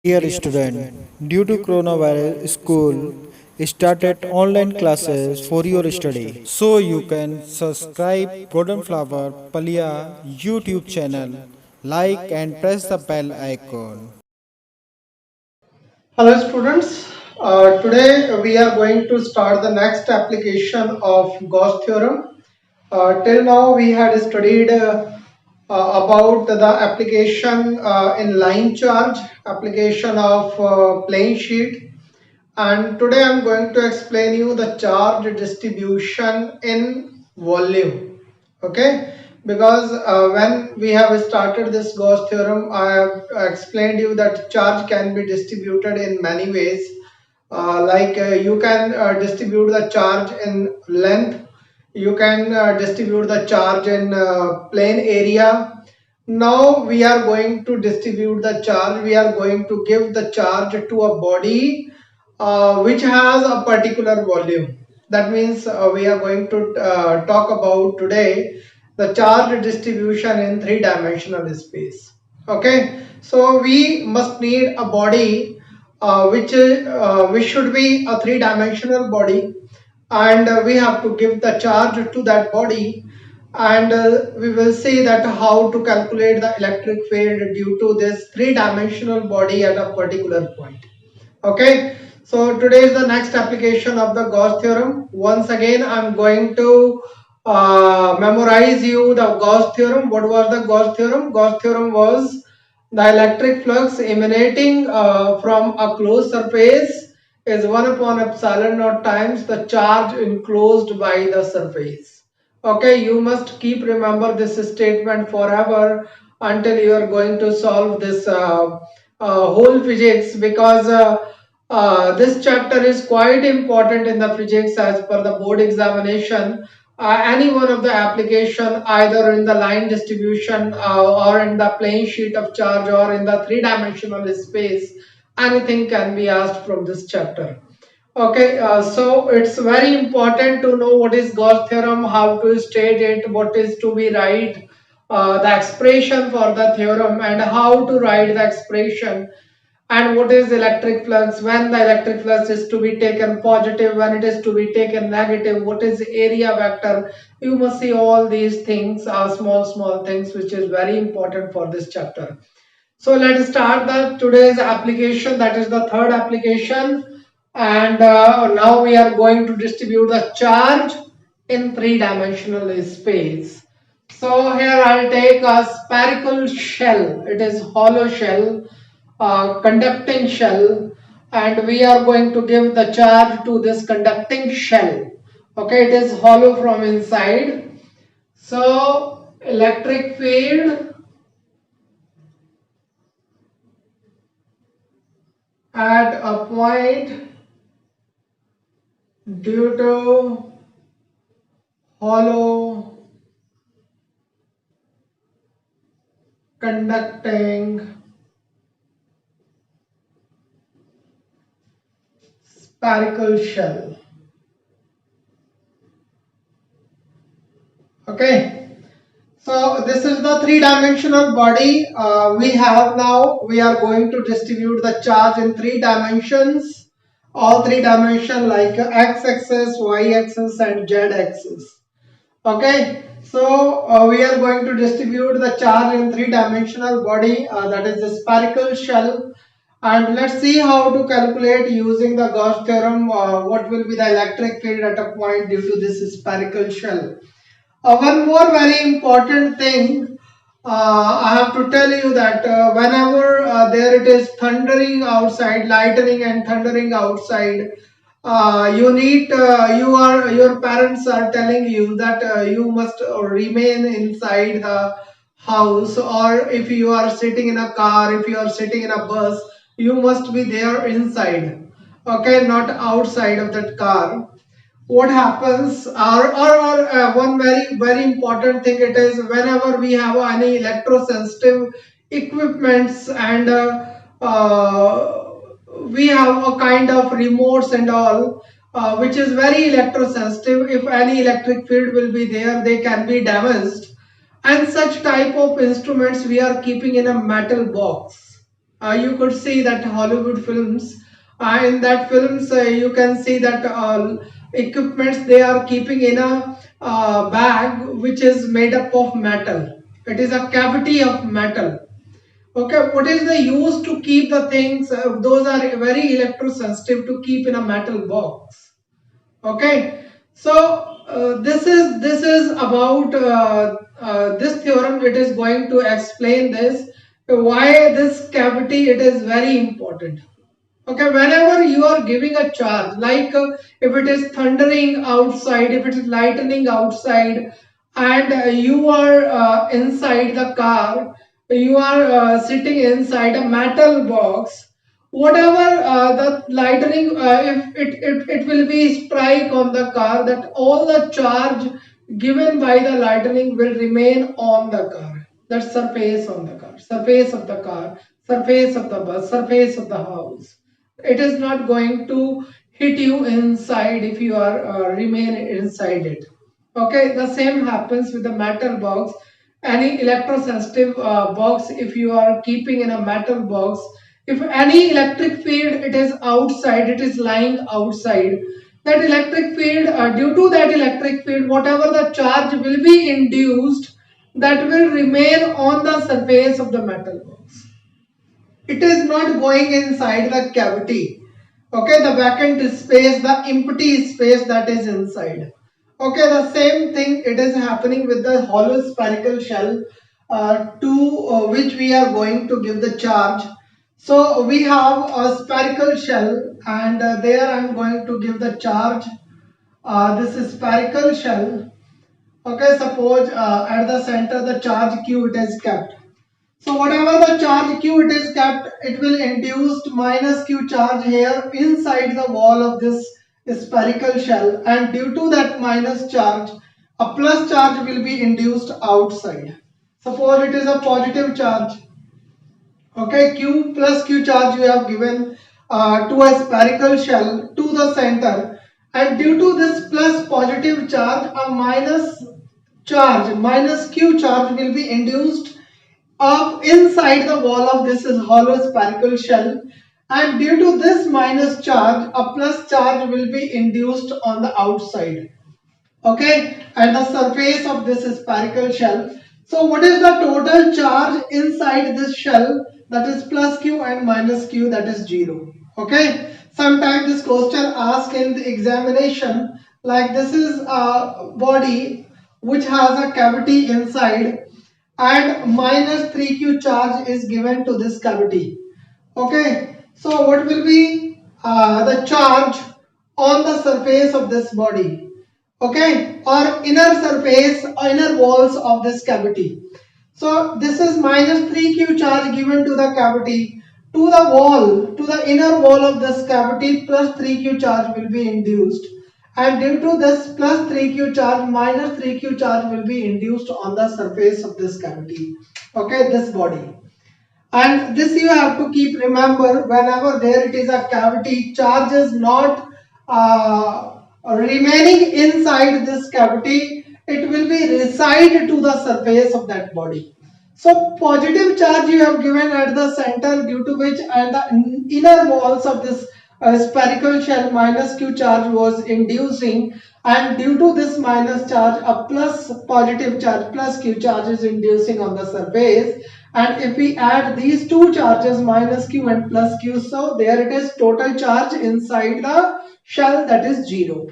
Dear student, due to coronavirus, school started online classes for your study. So you can subscribe Golden Flower Palia YouTube channel, like and press the bell icon. Hello students, today we are going to start the next application of Gauss theorem. Till now we had studied about the application in line charge, application of plane sheet, and today I am going to explain you the charge distribution in volume. Okay, because when we have started this Gauss theorem, I have explained you that charge can be distributed in many ways. You can distribute the charge in length, you can distribute the charge in plane area. Now we are going to distribute the charge, we are going to give the charge to a body which has a particular volume. That means we are going to talk about today the charge distribution in three-dimensional space. Okay, so we must need a body which should be a three-dimensional body, and we have to give the charge to that body, and we will see that how to calculate the electric field due to this three-dimensional body at a particular point. Okay, so today is the next application of the Gauss theorem. Once again, I'm going to memorize you the Gauss theorem. What was the Gauss theorem? Gauss theorem was the electric flux emanating from a closed surface is 1 upon epsilon naught times the charge enclosed by the surface. Okay, you must keep remember this statement forever until you are going to solve this whole physics, because this chapter is quite important in the physics as per the board examination. Any one of the application, either in the line distribution or in the plane sheet of charge or in the three-dimensional space, anything can be asked from this chapter. Okay, so it's very important to know what is Gauss theorem, how to state it, what is to be write, the expression for the theorem, and how to write the expression, and what is electric flux, when the electric flux is to be taken positive, when it is to be taken negative, what is area vector. You must see all these things are small things which is very important for this chapter. So let's start the today's application, that is the third application, and now we are going to distribute the charge in three-dimensional space. So here I'll take a spherical shell, it is hollow shell, conducting shell, and we are going to give the charge to this conducting shell. Okay, it is hollow from inside. So electric field at a point due to hollow conducting spherical shell. Okay, so this is the three-dimensional body we have now. We are going to distribute the charge in three dimensions, all three dimensions like x-axis, y-axis and z-axis. Okay, so we are going to distribute the charge in three-dimensional body, that is the spherical shell, and let's see how to calculate using the Gauss theorem what will be the electric field at a point due to this spherical shell. One more very important thing, I have to tell you that whenever there it is thundering outside, lightning and thundering outside, you need your parents are telling you that you must remain inside the house, or if you are sitting in a car, if you are sitting in a bus, you must be there inside. Okay, not outside of that car. What happens, or one very important thing, it is whenever we have any electrosensitive equipments, and we have a kind of remotes and all which is very electrosensitive. If any electric field will be there, they can be damaged, and such type of instruments we are keeping in a metal box. You could see that Hollywood films. In that films, you can see that equipments they are keeping in a bag which is made up of metal. It is a cavity of metal. Okay, what is the use to keep the things? Those are very electrosensitive to keep in a metal box. Okay, so this is about this theorem. It is going to explain this why this cavity it is very important. Okay, whenever you are giving a charge, like if it is thundering outside, if it is lightning outside, and you are inside the car, you are sitting inside a metal box, whatever the lightning, if it will be strike on the car, that all the charge given by the lightning will remain on the car. That surface on the car, surface of the car, surface of the bus, surface of the house. It is not going to hit you inside if you are remain inside it. Okay, the same happens with the metal box. Any electrosensitive box, if you are keeping in a metal box, if any electric field it is outside, it is lying outside, that electric field, due to that electric field, whatever the charge will be induced, that will remain on the surface of the metal box. It is not going inside the cavity. Okay, the vacant space, the empty space that is inside. Okay, the same thing it is happening with the hollow spherical shell to which we are going to give the charge. So we have a spherical shell, and there I am going to give the charge. This is spherical shell. Okay, suppose at the center the charge q it is kept. So whatever the charge q it is kept, it will induce minus q charge here inside the wall of this spherical shell, and due to that minus charge, a plus charge will be induced outside. Suppose it is a positive charge. Okay, q plus q charge you have given to a spherical shell to the center, and due to this plus positive charge, a minus charge, minus q charge will be induced of inside the wall of this is hollow spherical shell, and due to this minus charge, a plus charge will be induced on the outside. Okay, at the surface of this spherical shell. So what is the total charge inside this shell? That is plus q and minus q, that is 0. Okay, sometimes this question asked in the examination, like this is a body which has a cavity inside, and minus 3q charge is given to this cavity. Okay, so what will be the charge on the surface of this body? Okay, or inner surface or inner walls of this cavity. So this is minus 3q charge given to the cavity, to the wall, to the inner wall of this cavity, plus 3q charge will be induced, and due to this plus 3q charge, minus 3q charge will be induced on the surface of this cavity. Okay, this body. And this you have to keep remember, whenever there it is a cavity, charge is not remaining inside this cavity, it will be reside to the surface of that body. So positive charge you have given at the center, due to which and the inner walls of this spherical shell minus q charge was inducing, and due to this minus charge, a plus positive charge plus q charge is inducing on the surface. And if we add these two charges, minus q and plus q, so there it is, total charge inside the shell, that is 0.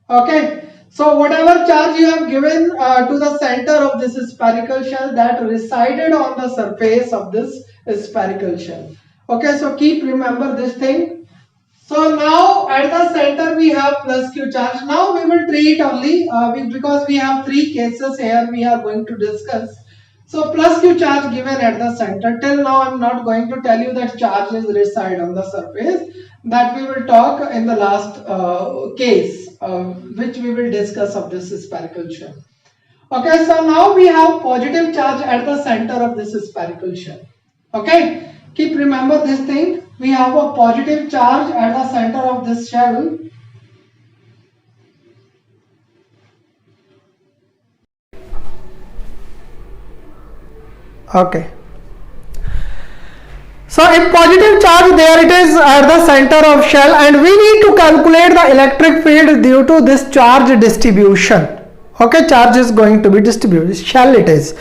Okay, so whatever charge you have given to the center of this spherical shell, that resided on the surface of this spherical shell. Okay, so keep remember this thing. So now at the center we have plus q charge. Now we will treat only because we have three cases here we are going to discuss. So plus q charge given at the center. Till now I am not going to tell you that charges reside on the surface. That we will talk in the last case, which we will discuss of this spherical shell. Okay, so now we have positive charge at the center of this spherical shell. Okay, keep remember this thing. We have a positive charge at the center of this shell. Okay. So if positive charge, there it is at the center of shell, and we need to calculate the electric field due to this charge distribution. Okay, charge is going to be distributed. Shell it is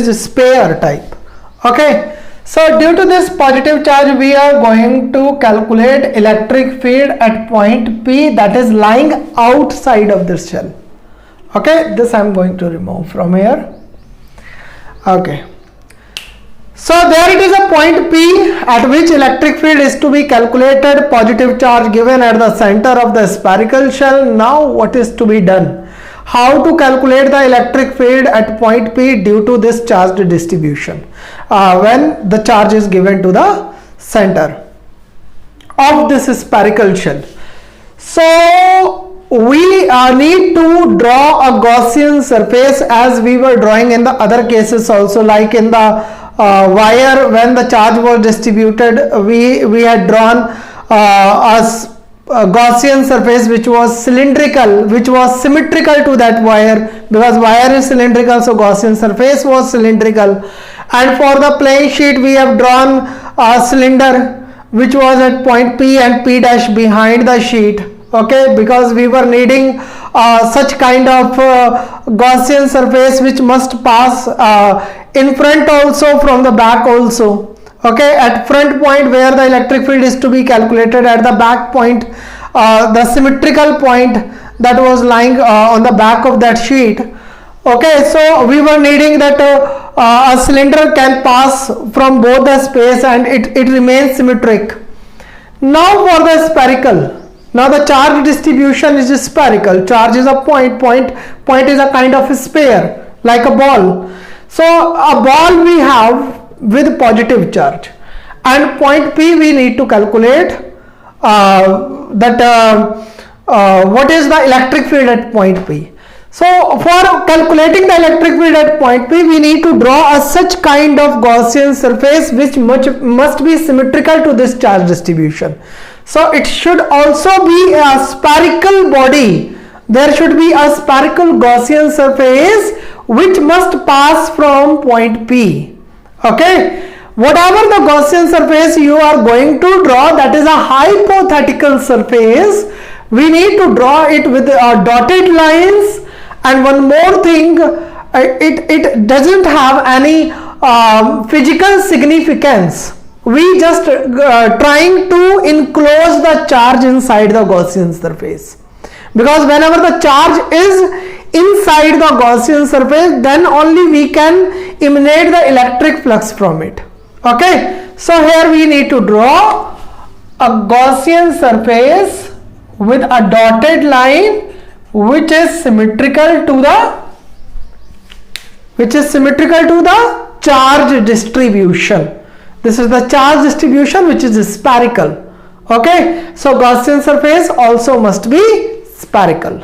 a sphere type. Okay, so due to this positive charge, we are going to calculate electric field at point P, that is lying outside of this shell. Okay, this I am going to remove from here. Okay, so there it is a point P at which electric field is to be calculated, positive charge given at the center of the spherical shell. Now what is to be done? How to calculate the electric field at point P due to this charge distribution when the charge is given to the center of this spherical shell. So we need to draw a Gaussian surface as we were drawing in the other cases also, like in the wire when the charge was distributed, we had drawn a Gaussian surface which was cylindrical, which was symmetrical to that wire, because wire is cylindrical, so Gaussian surface was cylindrical. And for the plane sheet, we have drawn a cylinder which was at point P and P dash behind the sheet. Okay, because we were needing such kind of Gaussian surface which must pass in front also, from the back also. Okay, at front point where the electric field is to be calculated, at the back point, the symmetrical point that was lying on the back of that sheet. Okay, so we were needing that a cylinder can pass from both the space and it remains symmetric. Now for the spherical. Now the charge distribution is spherical. Charge is a point is a kind of a sphere, like a ball. So a ball we have with positive charge, and point P we need to calculate what is the electric field at point P. So for calculating the electric field at point P, we need to draw a such kind of Gaussian surface which must be symmetrical to this charge distribution. So it should also be a spherical body. There should be a spherical Gaussian surface which must pass from point P. Okay, whatever the Gaussian surface you are going to draw, that is a hypothetical surface. We need to draw it with dotted lines, and one more thing, it doesn't have any physical significance. We just trying to enclose the charge inside the Gaussian surface, because whenever the charge is inside the Gaussian surface, then only we can emanate the electric flux from it. Okay, so here we need to draw a Gaussian surface with a dotted line which is symmetrical to the charge distribution. This is the charge distribution which is spherical. Okay, so Gaussian surface also must be spherical.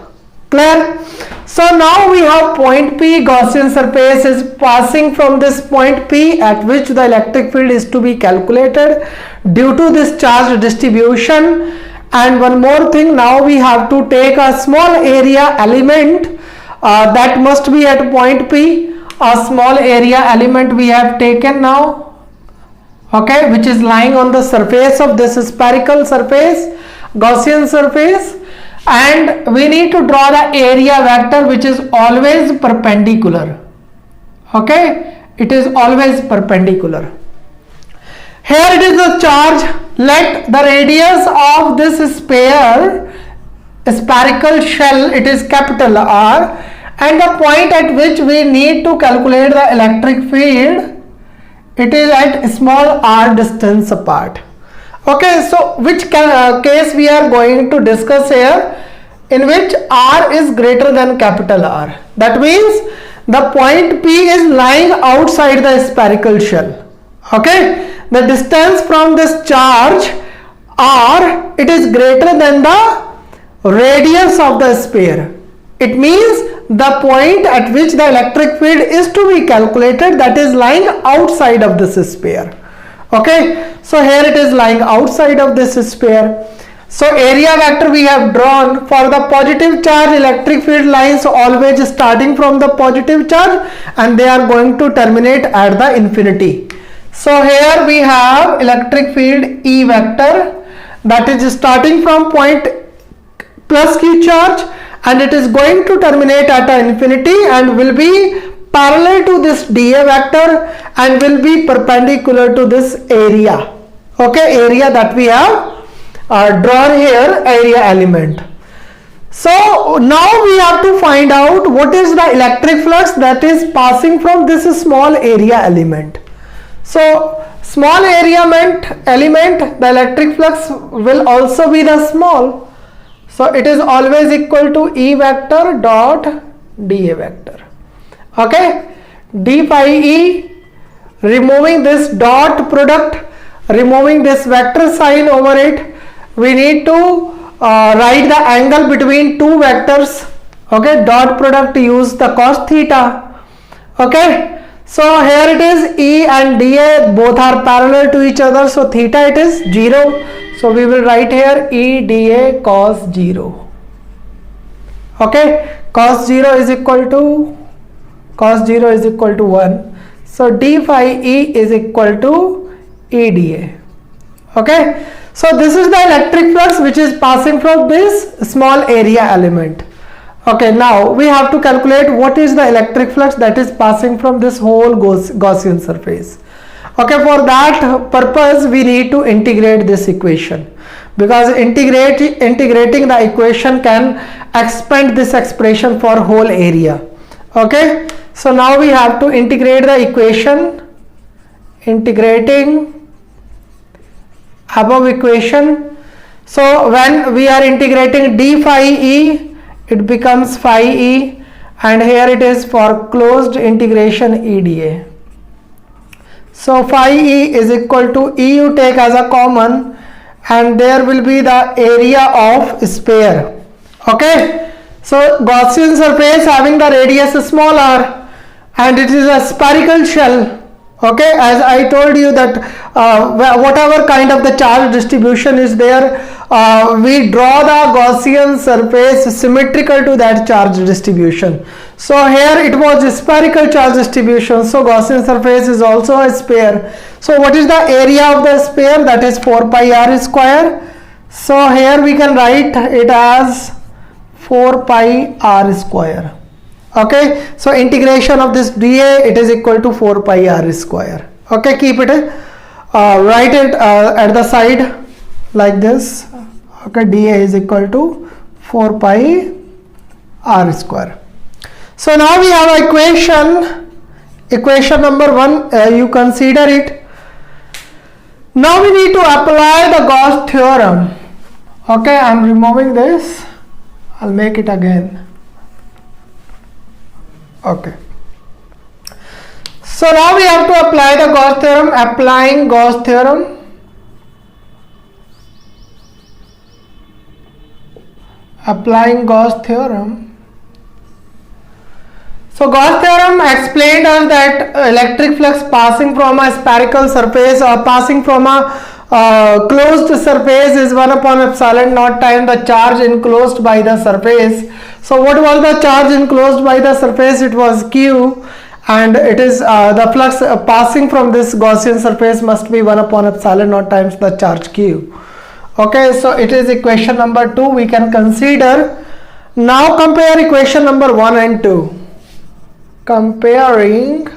Clear? So now we have point P. Gaussian surface is passing from this point P at which the electric field is to be calculated due to this charge distribution. And one more thing, now we have to take a small area element that must be at point P. A small area element we have taken now, okay, which is lying on the surface of this spherical surface, Gaussian surface, and we need to draw the area vector which is always perpendicular. Okay, it is always perpendicular. Here it is the charge. Let the radius of this sphere, spherical shell, it is capital R, and the point at which we need to calculate the electric field, it is at small r distance apart. Okay, so which case we are going to discuss here, in which r is greater than capital R. That means the point P is lying outside the spherical shell. Okay, the distance from this charge r, it is greater than the radius of the sphere. It means the point at which the electric field is to be calculated, that is lying outside of this sphere. Okay, so here it is lying outside of this sphere. So area vector we have drawn for the positive charge, electric field lines always starting from the positive charge and they are going to terminate at the infinity. So here we have electric field E vector that is starting from point plus q charge and it is going to terminate at an infinity and will be parallel to this dA vector and will be perpendicular to this area. Okay, area that we have drawn here, area element. So now we have to find out what is the electric flux that is passing from this small area element. So small area element, the electric flux will also be the small. So it is always equal to E vector dot dA vector. Okay, d phi E, removing this dot product, removing this vector sign over it, we need to write the angle between two vectors. Okay, dot product, use the cos theta. Okay, so here it is E and dA both are parallel to each other, so theta it is 0. So we will write here E dA cos 0. Okay, cos 0 is equal to 1. So d phi E is equal to E dA. Okay, so this is the electric flux which is passing from this small area element. Okay, now we have to calculate what is the electric flux that is passing from this whole Gaussian surface. Okay, for that purpose we need to integrate this equation, because integrating the equation can expand this expression for whole area. Okay, so now we have to integrate the equation, integrating above equation. So when we are integrating d phi E, it becomes phi E, and here it is for closed integration E dA. So phi E is equal to E you take as a common and there will be the area of sphere. Okay, so Gaussian surface having the radius smaller and it is a spherical shell. Okay, as I told you that whatever kind of the charge distribution is there, we draw the Gaussian surface symmetrical to that charge distribution. So here it was a spherical charge distribution, so Gaussian surface is also a sphere. So what is the area of the sphere? That is 4 pi r square. So here we can write it as 4 pi r square. Okay, so integration of this dA, it is equal to 4 pi r square. Okay, keep it, write it at the side like this. Okay, dA is equal to 4 pi r square. So now we have equation number 1, you consider it. Now we need to apply the Gauss theorem. Okay, I am removing this, I'll make it again. Okay, so now we have to apply the Gauss theorem. Applying Gauss theorem, so Gauss theorem explained us that electric flux passing from a spherical surface or passing from a closed surface is 1 upon epsilon naught times the charge enclosed by the surface. So what was the charge enclosed by the surface? It was Q, and it is the flux passing from this Gaussian surface must be 1 upon epsilon naught times the charge Q. Okay, so it is equation number 2 we can consider. Now compare equation number 1 and 2. Comparing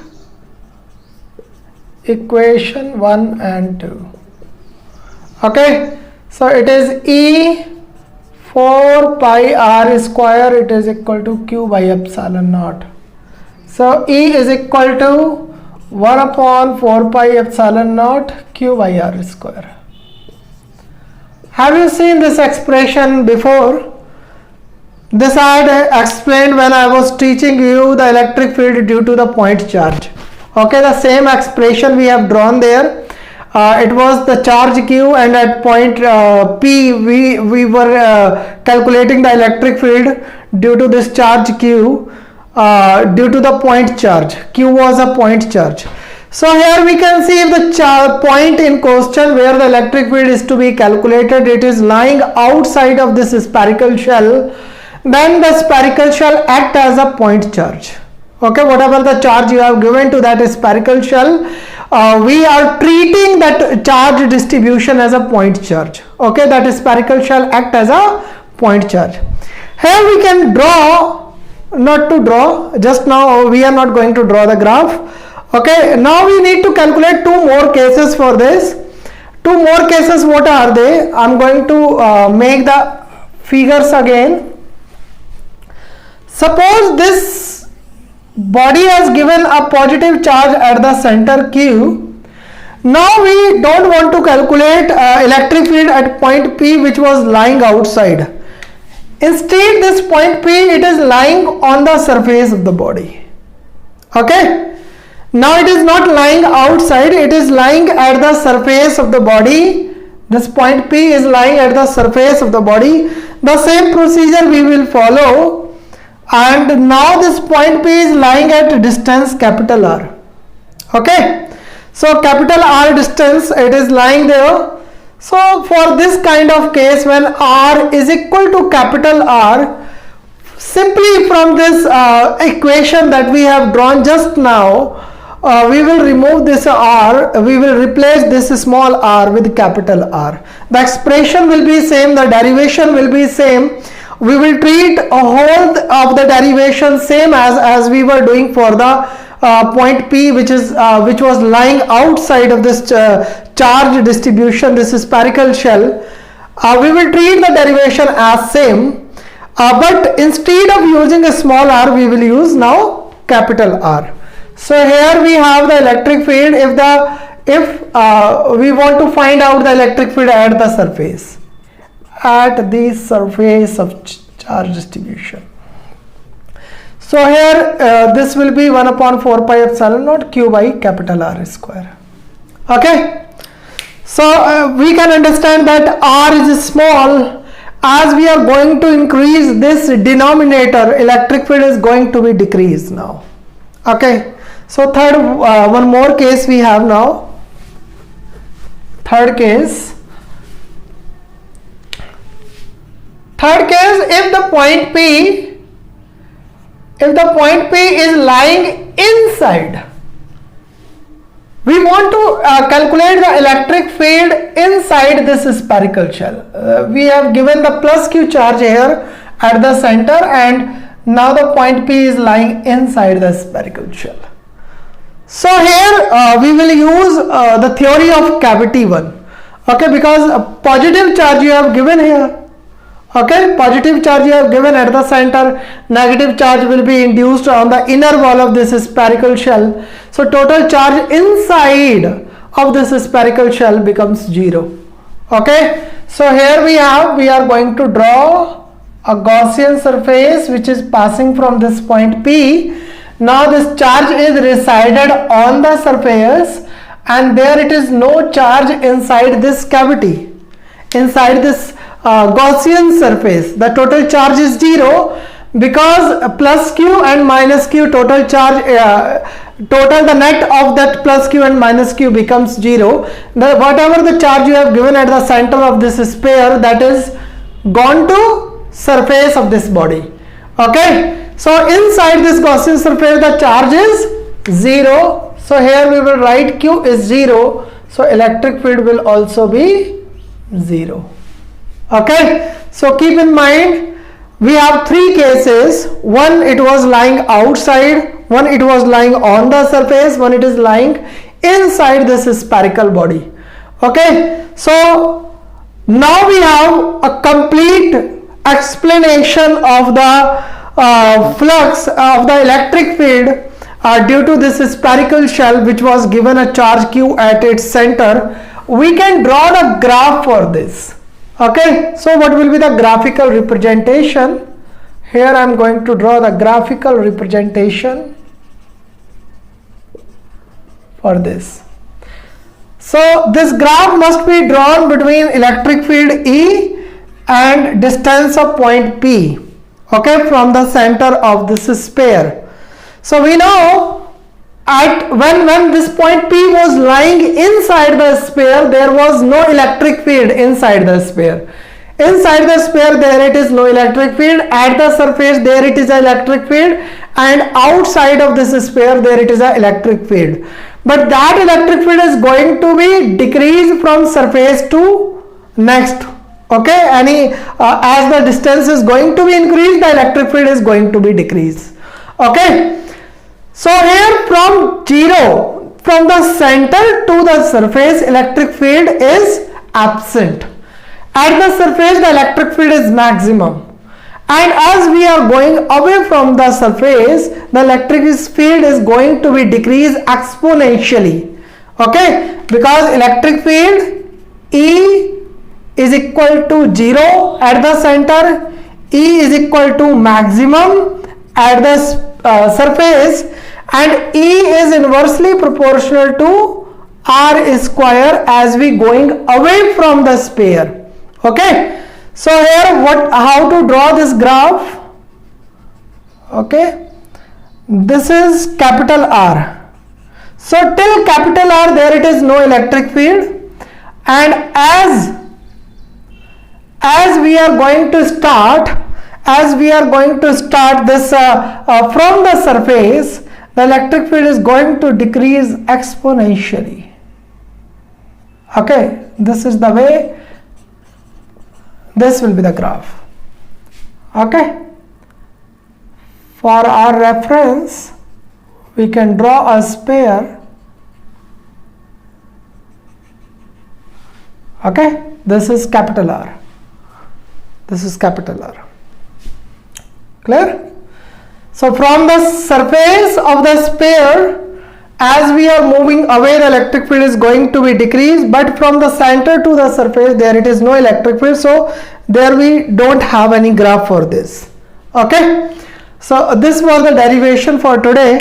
equation 1 and 2. Okay, so it is E 4 pi r square, it is equal to Q by epsilon naught. So E is equal to 1 upon 4 pi epsilon naught Q by r square. Have you seen this expression before? This I had explained when I was teaching you the electric field due to the point charge. Okay, the same expression we have drawn there. It was the charge Q, and at point P we were calculating the electric field due to this charge Q, due to the point charge. Q was a point charge. So here we can see if the point in question where the electric field is to be calculated, it is lying outside of this spherical shell, then the spherical shell act as a point charge. Okay, whatever the charge you have given to that spherical shell, we are treating that charge distribution as a point charge. Okay, that spherical shell act as a point charge. Here we can draw, not to draw, just now we are not going to draw the graph. Okay, now we need to calculate two more cases for this. Two more cases, what are they? I'm going to make the figures again. Suppose this body has given a positive charge at the center Q. Now we don't want to calculate electric field at point P, which was lying outside. Instead, this point P, it is lying on the surface of the body. Okay. Now it is not lying outside, it is lying at the surface of the body. This point P is lying at the surface of the body. The same procedure we will follow. And now this point P is lying at a distance capital R. Okay. So capital R distance, it is lying there. So for this kind of case, when R is equal to capital R, simply from this equation that we have drawn just now, we will remove this R, we will replace this small r with capital R. The expression will be same, the derivation will be same. We will treat a whole of the derivation same as we were doing for the point P, which was lying outside of this charge distribution, this spherical shell. We will treat the derivation as same, but instead of using a small r, we will use now capital R. So here we have the electric field if we want to find out the electric field at the surface of charge distribution. So here this will be 1 upon 4 pi epsilon naught Q by capital R square. Okay. So we can understand that R is small. As we are going to increase this denominator, electric field is going to be decreased now. Okay. So third, one more case we have now. Third case, if the point P is lying inside, we want to calculate the electric field inside this spherical shell. We have given the plus Q charge here at the center, and now the point P is lying inside the spherical shell. So here we will use the theory of cavity 1. Okay, because a positive charge you have given here. Okay, positive charge you have given at the center, negative charge will be induced on the inner wall of this spherical shell. So total charge inside of this spherical shell becomes 0. Okay, so here we are going to draw a Gaussian surface which is passing from this point P. Now this charge is resided on the surface, and there it is no charge inside this cavity, inside this Gaussian surface. The total charge is 0 because plus Q and minus Q total charge, the net of that plus Q and minus Q becomes 0. Whatever the charge you have given at the center of this sphere, that is gone to surface of this body. Okay. So inside this Gaussian surface the charge is 0. So here we will write Q is 0. So electric field will also be 0. Okay. So keep in mind we have three cases. One, it was lying outside. One, it was lying on the surface. One, it is lying inside this spherical body. Okay. So now we have a complete explanation of the flux of the electric field due to this spherical shell which was given a charge Q at its center. We can draw the graph for this. Okay, so what will be the graphical representation? Here I am going to draw the graphical representation for this. So this graph must be drawn between electric field E and distance of point P. Okay, from the center of this sphere. So we know when this point P was lying inside the sphere, there was no electric field inside the sphere. Inside the sphere there it is no electric field, at the surface there it is an electric field, and outside of this sphere there it is an electric field. but that electric field is going to be decreased from surface to next. Okay, as the distance is going to be increased, the electric field is going to be decreased. Okay, so here from 0, from the center to the surface, electric field is absent. At the surface, the electric field is maximum, and as we are going away from the surface, the electric field is going to be decreased exponentially. Okay, because electric field E is equal to 0 at the center, E is equal to maximum at the surface, and E is inversely proportional to R square as we going away from the sphere. Okay, so here how to draw this graph? Okay, this is capital R. So till capital R there it is no electric field, and as we are going to start this from the surface, the electric field is going to decrease exponentially. Okay, this is the way, this will be the graph. Okay, for our reference we can draw a sphere. Okay, this is capital R. This is capital R. Clear? So from the surface of the sphere, as we are moving away, the electric field is going to be decreased, but from the center to the surface, there it is no electric field, so there we don't have any graph for this. Okay, so this was the derivation for today.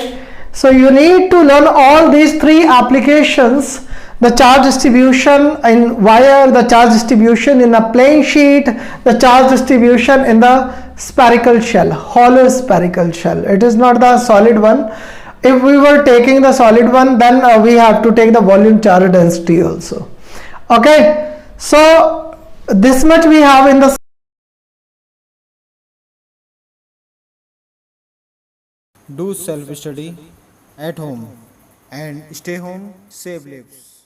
So you need to learn all these three applications: the charge distribution in wire, the charge distribution in a plane sheet, the charge distribution in the spherical shell, hollow spherical shell. It is not the solid one. If we were taking the solid one, then we have to take the volume charge density also. Okay, so this much we have in the. Do self study at home and stay home, save lives.